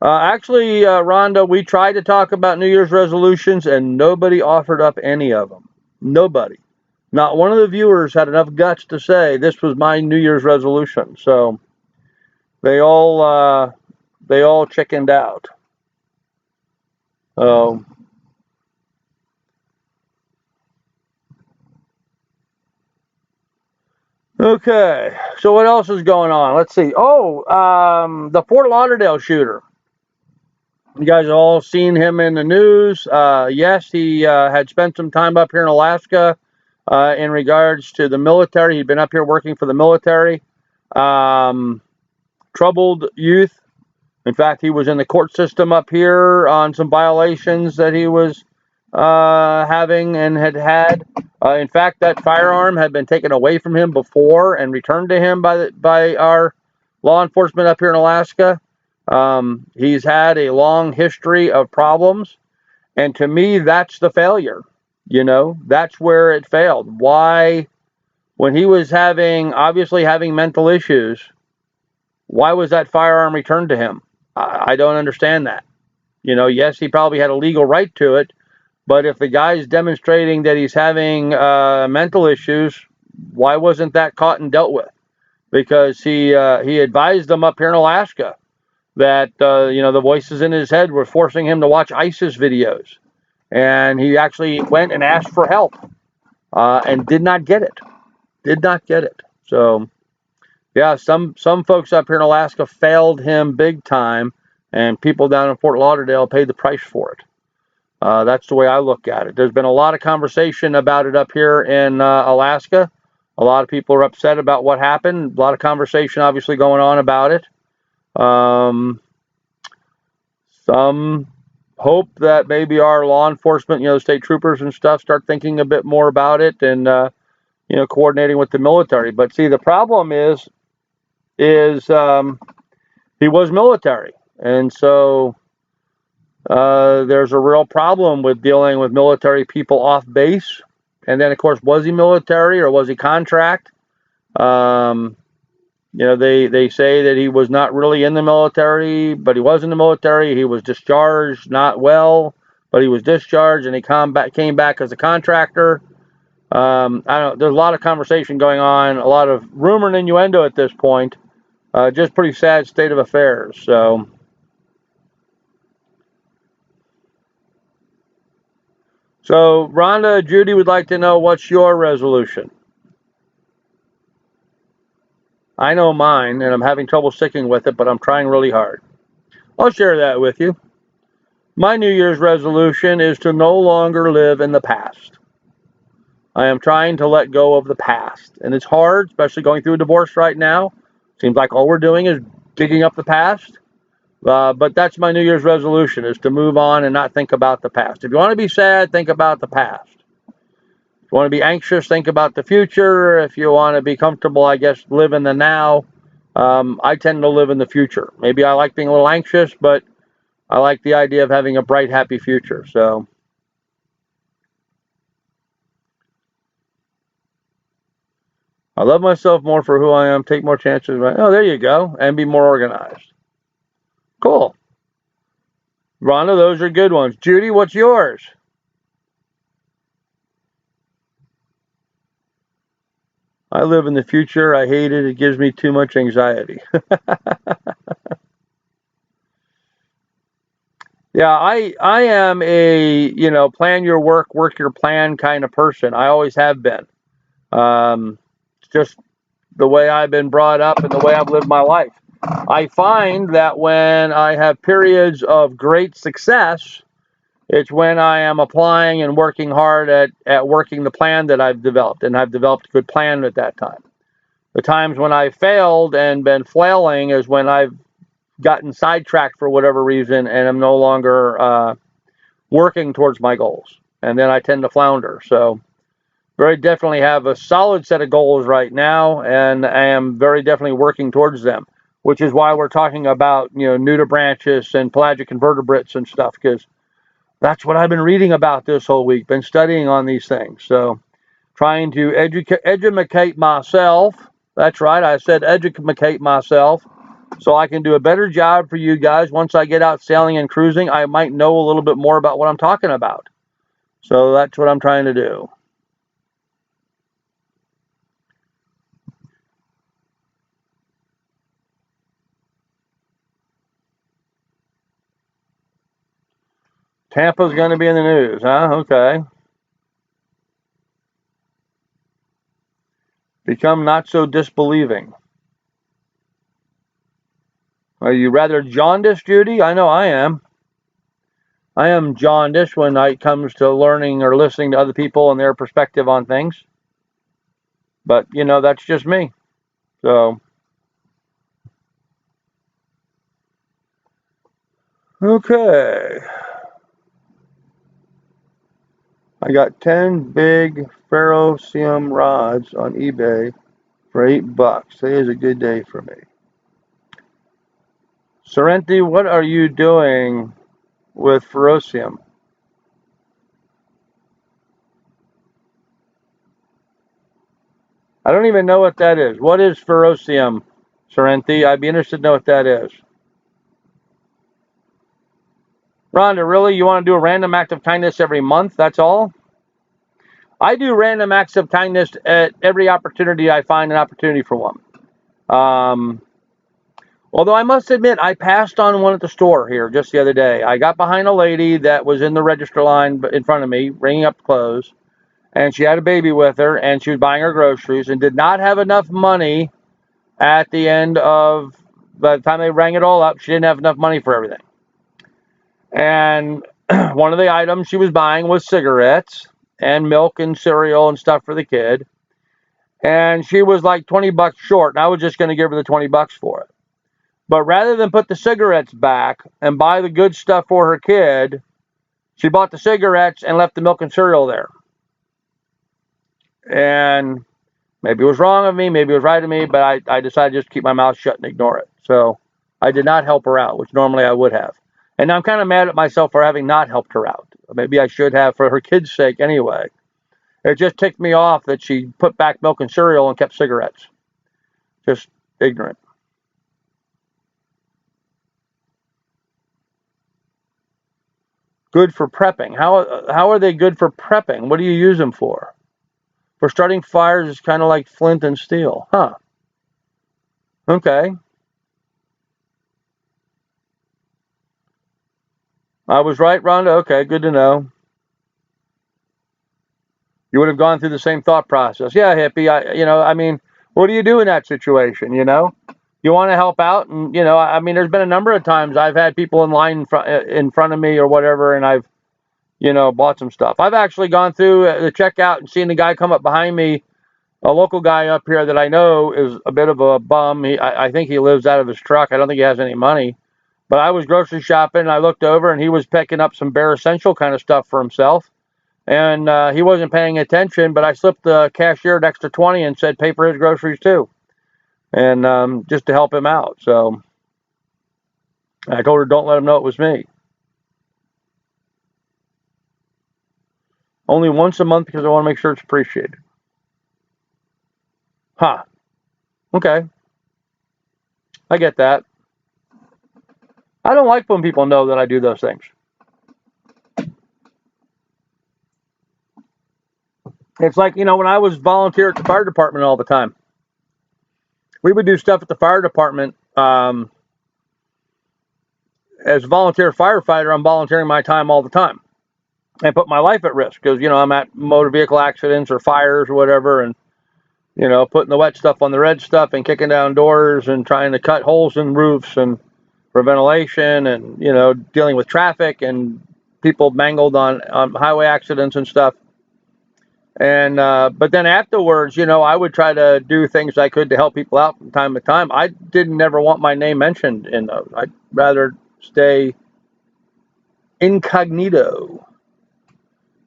[SPEAKER 1] Actually, Rhonda, we tried to talk about New Year's resolutions and nobody offered up any of them. Nobody. Not one of the viewers had enough guts to say this was my New Year's resolution. So they all chickened out. Okay, so what else is going on? Let's see. Oh, the Fort Lauderdale shooter. You guys have all seen him in the news. Yes, he had spent some time up here in Alaska in regards to the military. He'd been up here working for the military. Um, Troubled youth. In fact, he was in the court system up here on some violations that he was having and had had. In fact, that firearm had been taken away from him before and returned to him by our law enforcement up here in Alaska. He's had a long history of problems, and to me, that's the failure. You know, that's where it failed. Why, when he was obviously having mental issues, why was that firearm returned to him? I don't understand that. You know, yes, he probably had a legal right to it, but if the guy's demonstrating that he's having mental issues, why wasn't that caught and dealt with? Because he advised them up here in Alaska that the voices in his head were forcing him to watch ISIS videos, and he actually went and asked for help and did not get it. Did not get it. So yeah, some folks up here in Alaska failed him big time, and people down in Fort Lauderdale paid the price for it. That's the way I look at it. There's been a lot of conversation about it up here in Alaska. A lot of people are upset about what happened. A lot of conversation, obviously, going on about it. Some hope that maybe our law enforcement, state troopers and stuff, start thinking a bit more about it and coordinating with the military. But see, the problem is he was military, and so there's a real problem with dealing with military people off base. And then, of course, was he military or was he contract? They say that he was not really in the military, but he was in the military. He was discharged, not well, but he was discharged, and he came back as a contractor. I don't know. There's a lot of conversation going on, a lot of rumor and innuendo at this point. Just pretty sad state of affairs. So Rhonda, Judy would like to know, what's your resolution? I know mine, and I'm having trouble sticking with it, but I'm trying really hard. I'll share that with you. My New Year's resolution is to no longer live in the past. I am trying to let go of the past, and it's hard, especially going through a divorce right now. Seems like all we're doing is digging up the past. But that's my New Year's resolution, is to move on and not think about the past. If you want to be sad, think about the past. If you want to be anxious, think about the future. If you want to be comfortable, I guess, live in the now. I tend to live in the future. Maybe I like being a little anxious, but I like the idea of having a bright, happy future. So I love myself more for who I am, take more chances. Oh, there you go. And be more organized. Cool. Rhonda, those are good ones. Judy, what's yours? I live in the future. I hate it. It gives me too much anxiety. Yeah, I am a, plan your work your plan kind of person. I always have been. It's just the way I've been brought up and the way I've lived my life. I find that when I have periods of great success, it's when I am applying and working hard at working the plan that I've developed, and I've developed a good plan at that time. The times when I failed and been flailing is when I've gotten sidetracked for whatever reason and am no longer working towards my goals. And then I tend to flounder. So very definitely have a solid set of goals right now, and I am very definitely working towards them, which is why we're talking about, nudibranchs and pelagic invertebrates and stuff, because that's what I've been reading about this whole week, been studying on these things. So trying to educate myself. That's right, I said educate myself, so I can do a better job for you guys. Once I get out sailing and cruising, I might know a little bit more about what I'm talking about. So that's what I'm trying to do. Tampa's going to be in the news, huh? Okay. Become not so disbelieving. Are you rather jaundiced, Judy? I know I am. I am jaundiced when it comes to learning or listening to other people and their perspective on things. But, that's just me. So, okay. I got 10 big ferrocium rods on eBay for $8. Today is a good day for me. Sorrenti, what are you doing with ferrocium? I don't even know what that is. What is ferrocium, Sorrenti? I'd be interested to know what that is. Rhonda, really? You want to do a random act of kindness every month? That's all? I do random acts of kindness at every opportunity I find an opportunity for one. Although I must admit, I passed on one at the store here just the other day. I got behind a lady that was in the register line in front of me, ringing up clothes, and she had a baby with her, and she was buying her groceries and did not have enough money at the end of, by the time they rang it all up, she didn't have enough money for everything. And one of the items she was buying was cigarettes and milk and cereal and stuff for the kid. And she was like $20 short, and I was just going to give her the $20 for it. But rather than put the cigarettes back and buy the good stuff for her kid, she bought the cigarettes and left the milk and cereal there. And maybe it was wrong of me, maybe it was right of me, but I decided just to keep my mouth shut and ignore it. So I did not help her out, which normally I would have. And I'm kind of mad at myself for having not helped her out. Maybe I should have for her kid's sake anyway. It just ticked me off that she put back milk and cereal and kept cigarettes. Just ignorant. Good for prepping. How are they good for prepping? What do you use them for? For starting fires, it's kind of like flint and steel. Huh. Okay. I was right, Rhonda? Okay, good to know. You would have gone through the same thought process. Yeah, hippie. What do you do in that situation? You want to help out, and there's been a number of times I've had people in line in front of me or whatever, and I've bought some stuff. I've actually gone through the checkout and seen the guy come up behind me, a local guy up here that I know is a bit of a bum. I think he lives out of his truck. I don't think he has any money. But I was grocery shopping, and I looked over, and he was picking up some bare essential kind of stuff for himself. And he wasn't paying attention, but I slipped the cashier an extra 20 and said pay for his groceries too. And just to help him out. So I told her don't let him know it was me. Only once a month because I want to make sure it's appreciated. Huh. Okay. I get that. I don't like when people know that I do those things. It's like, when I was volunteer at the fire department all the time, we would do stuff at the fire department. As a volunteer firefighter, I'm volunteering my time all the time and put my life at risk because, I'm at motor vehicle accidents or fires or whatever. And, putting the wet stuff on the red stuff and kicking down doors and trying to cut holes in roofs and for ventilation and, dealing with traffic and people mangled on highway accidents and stuff. And but then afterwards, I would try to do things I could to help people out from time to time. I didn't ever want my name mentioned in those. I'd rather stay incognito.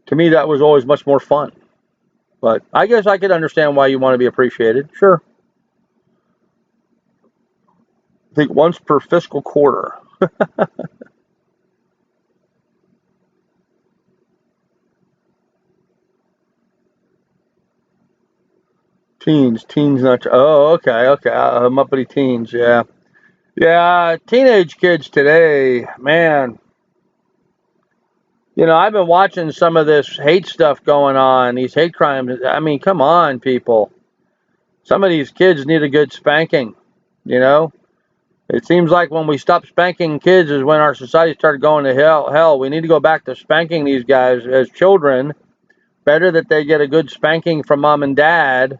[SPEAKER 1] To me, that was always much more fun. But I guess I could understand why you want to be appreciated. Sure. I think once per fiscal quarter. Teens, not. Oh, okay. Muppety teens, yeah. Yeah, teenage kids today, man. I've been watching some of this hate stuff going on, these hate crimes. I mean, come on, people. Some of these kids need a good spanking, It seems like when we stopped spanking kids is when our society started going to hell. Hell, we need to go back to spanking these guys as children. Better that they get a good spanking from mom and dad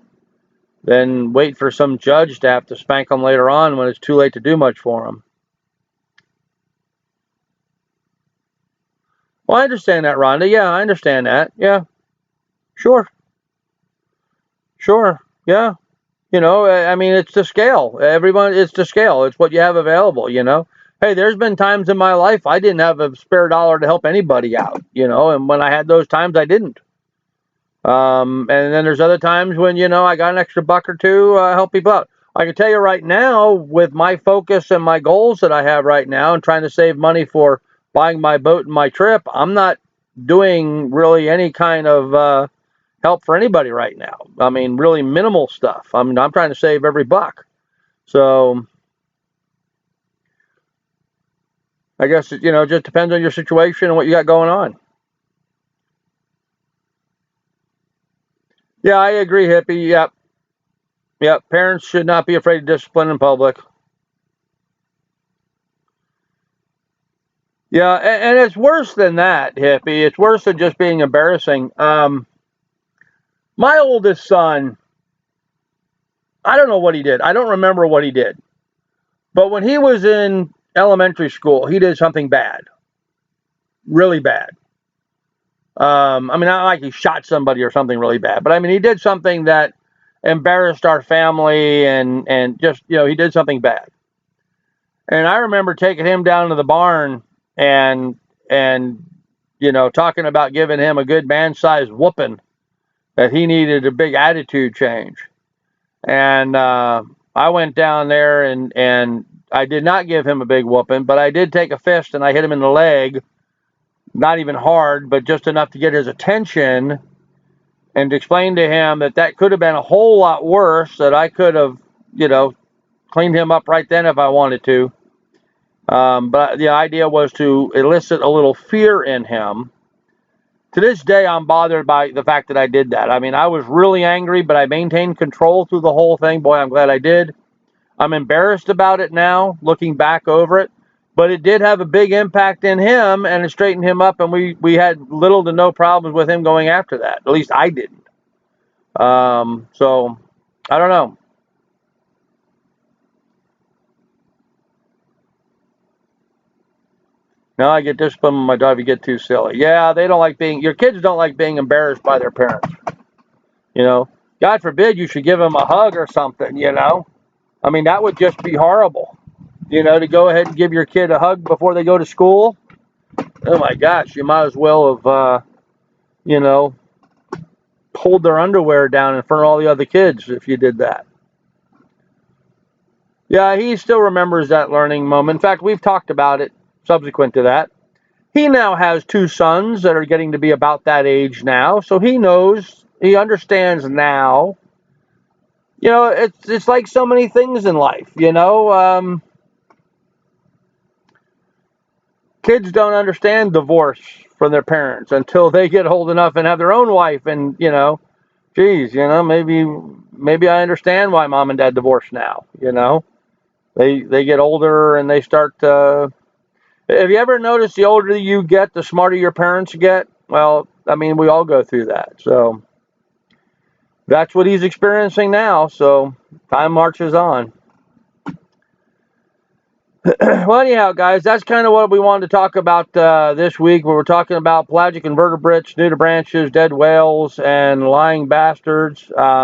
[SPEAKER 1] than wait for some judge to have to spank them later on when it's too late to do much for them. Well, I understand that, Rhonda. Yeah, I understand that. Yeah, sure, sure. Yeah. I mean, it's the scale. Everyone, it's the scale. It's what you have available. Hey, there's been times in my life I didn't have a spare dollar to help anybody out, and when I had those times, I didn't. And then there's other times when, I got an extra buck or two, help people out. I can tell you right now, with my focus and my goals that I have right now and trying to save money for buying my boat and my trip, I'm not doing really any kind of help for anybody right now. I mean, really minimal stuff. I'm trying to save every buck. So I guess, it just depends on your situation and what you got going on. Yeah, I agree, hippie. Yep. Yep. Parents should not be afraid of discipline in public. Yeah, and it's worse than that, hippie. It's worse than just being embarrassing. My oldest son, I don't know what he did. I don't remember what he did. But when he was in elementary school, he did something bad, really bad. I mean, not like he shot somebody or something really bad, but I mean, he did something that embarrassed our family and just, he did something bad. And I remember taking him down to the barn and talking about giving him a good man-sized whooping, that he needed a big attitude change. And I went down there and I did not give him a big whooping, but I did take a fist and I hit him in the leg, not even hard, but just enough to get his attention, and to explain to him that could have been a whole lot worse, that I could have, cleaned him up right then if I wanted to. But the idea was to elicit a little fear in him. To this day, I'm bothered by the fact that I did that. I mean, I was really angry, but I maintained control through the whole thing. Boy, I'm glad I did. I'm embarrassed about it now, looking back over it. But it did have a big impact in him, and it straightened him up, and we had little to no problems with him going after that. At least I didn't. So, I don't know. Now I get disciplined when my dog, you get too silly. Yeah, they don't like your kids don't like being embarrassed by their parents. You know, God forbid you should give them a hug or something. I mean, that would just be horrible. To go ahead and give your kid a hug before they go to school. Oh my gosh, you might as well have, you know, pulled their underwear down in front of all the other kids if you did that. Yeah, he still remembers that learning moment. In fact, we've talked about it subsequent to that. He now has two sons that are getting to be about that age now, so he knows, he understands now. It's like so many things in life. Kids don't understand divorce from their parents until they get old enough and have their own wife, and geez, maybe I understand why mom and dad divorced now. They get older and they start. Have you ever noticed the older you get, the smarter your parents get? Well, I mean, we all go through that. So that's what he's experiencing now. So time marches on. Well, anyhow, guys, that's kind of what we wanted to talk about this week. We were talking about pelagic invertebrates, nudibranchs, dead whales, and lying bastards. I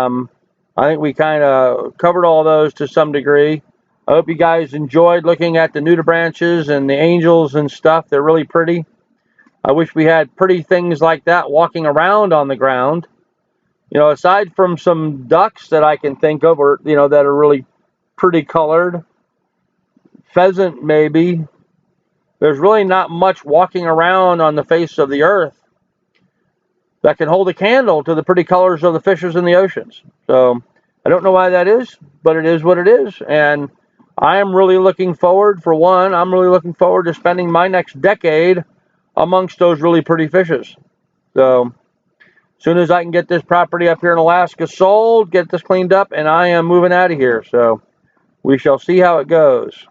[SPEAKER 1] think we kind of covered all those to some degree. I hope you guys enjoyed looking at the nudibranchs and the angels and stuff. They're really pretty. I wish we had pretty things like that walking around on the ground. Aside from some ducks that I can think of, or that are really pretty colored. Pheasant, maybe. There's really not much walking around on the face of the earth that can hold a candle to the pretty colors of the fishes in the oceans. So I don't know why that is, but it is what it is. And I am really looking forward, I'm really looking forward to spending my next decade amongst those really pretty fishes. So as soon as I can get this property up here in Alaska sold, get this cleaned up, and I am moving out of here. So we shall see how it goes.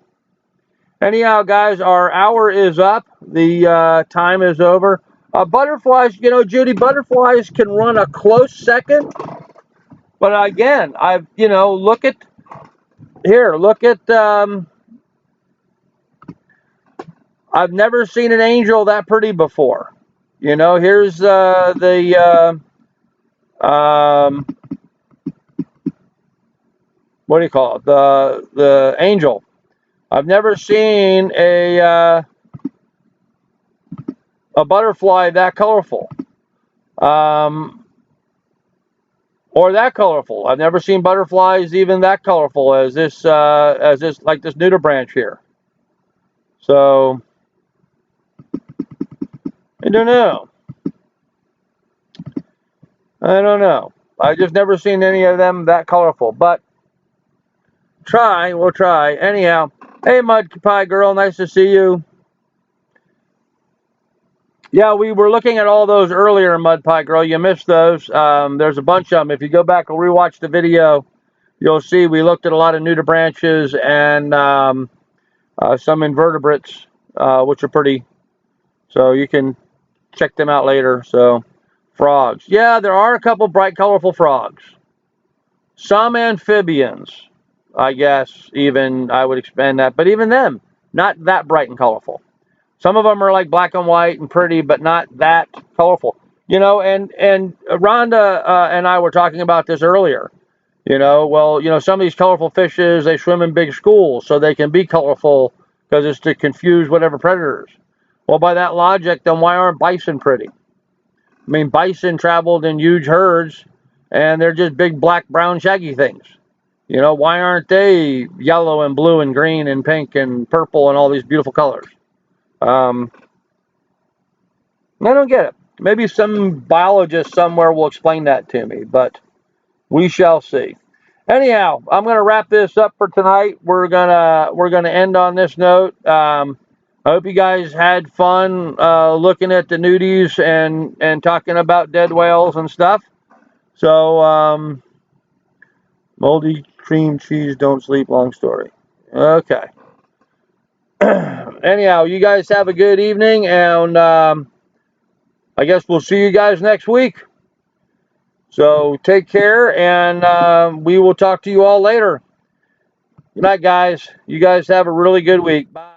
[SPEAKER 1] Anyhow, guys, our hour is up. The time is over. Butterflies, Judy, butterflies can run a close second, But again, look at here. Look at. I've never seen an angel that pretty before. Here's the what do you call it? The angel. I've never seen a butterfly that colorful, or that colorful. I've never seen butterflies even that colorful as this like this nudibranch here. So I don't know. I don't know. I just never seen any of them that colorful. But we'll try. Anyhow, hey Mud Pie Girl, nice to see you. Yeah, we were looking at all those earlier, Mud Pie Girl. You missed those. There's a bunch of them. If you go back and rewatch the video, you'll see we looked at a lot of nudibranches and some invertebrates, which are pretty. So you can check them out later. So frogs. Yeah, there are a couple bright, colorful frogs. Some amphibians, I guess, even I would expand that. But even them, not that bright and colorful. Some of them are like black and white and pretty, but not that colorful. And Rhonda and I were talking about this earlier. Some of these colorful fishes, they swim in big schools, so they can be colorful because it's to confuse whatever predators. Well, by that logic, then why aren't bison pretty? I mean, bison traveled in huge herds, and they're just big black, brown, shaggy things. Why aren't they yellow and blue and green and pink and purple and all these beautiful colors? I don't get it. Maybe some biologist somewhere will explain that to me, but we shall see. Anyhow, I'm gonna wrap this up for tonight. We're gonna end on this note. I hope you guys had fun looking at the nudies and talking about dead whales and stuff. So moldy cream cheese don't sleep. Long story. Okay. Anyhow, you guys have a good evening, and I guess we'll see you guys next week. So take care, and we will talk to you all later. Good night, guys. You guys have a really good week. Bye.